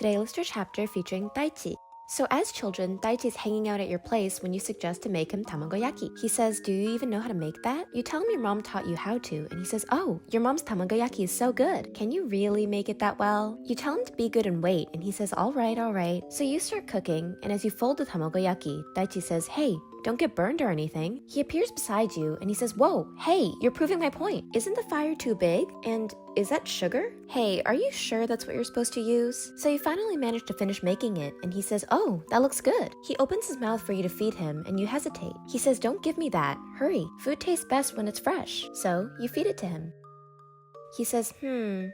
Today let's do a chapter featuring Daichi. So as children, Daichi's hanging out at your place when you suggest to make him tamagoyaki. He says, do you even know how to make that? You tell him your mom taught you how to, and he says, oh, your mom's tamagoyaki is so good. Can you really make it that well? You tell him to be good and wait, and he says, all right. So you start cooking, and as you fold the tamagoyaki, Daichi says, hey, don't get burned or anything. He appears beside you and he says, whoa, hey, you're proving my point. Isn't the fire too big? And is that sugar? Hey, are you sure that's what you're supposed to use? So you finally manage to finish making it and he says, oh, that looks good. He opens his mouth for you to feed him and you hesitate. He says, don't give me that. Hurry. Food tastes best when it's fresh. So you feed it to him. He says,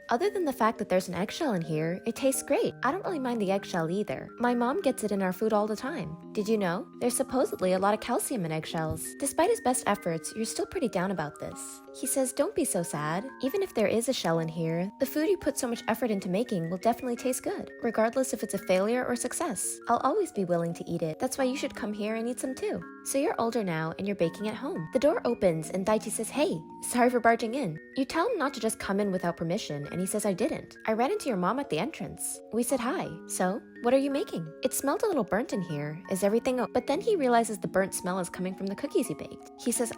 other than the fact that there's an eggshell in here, it tastes great. I don't really mind the eggshell either. My mom gets it in our food all the time. Did you know? There's supposedly a lot of calcium in eggshells. Despite his best efforts, you're still pretty down about this. He says, don't be so sad. Even if there is a shell in here, the food you put so much effort into making will definitely taste good, regardless if it's a failure or success. I'll always be willing to eat it. That's why you should come here and eat some too. So you're older now and you're baking at home. The door opens and Daichi says, hey, sorry for barging in. You tell him not to just come in without permission and he says, I didn't. I ran into your mom at the entrance. We said hi. So, what are you making? It smelled a little burnt in here. Is everything But then he realizes the burnt smell is coming from the cookies you baked. He says,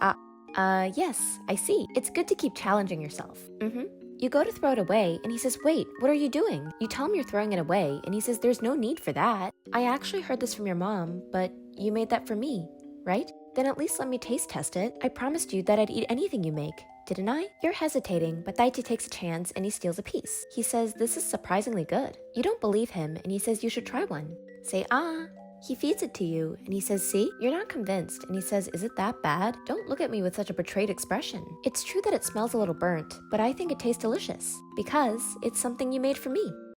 yes, I see. It's good to keep challenging yourself. You go to throw it away, and he says, wait, what are you doing? You tell him you're throwing it away, and he says, there's no need for that. I actually heard this from your mom, but you made that for me, right? Then at least let me taste test it. I promised you that I'd eat anything you make. Didn't I? You're hesitating, but Daichi takes a chance and he steals a piece. He says, this is surprisingly good. You don't believe him, and he says you should try one. Say, He feeds it to you, and he says, see, you're not convinced, and he says, is it that bad? Don't look at me with such a betrayed expression. It's true that it smells a little burnt, but I think it tastes delicious, because it's something you made for me.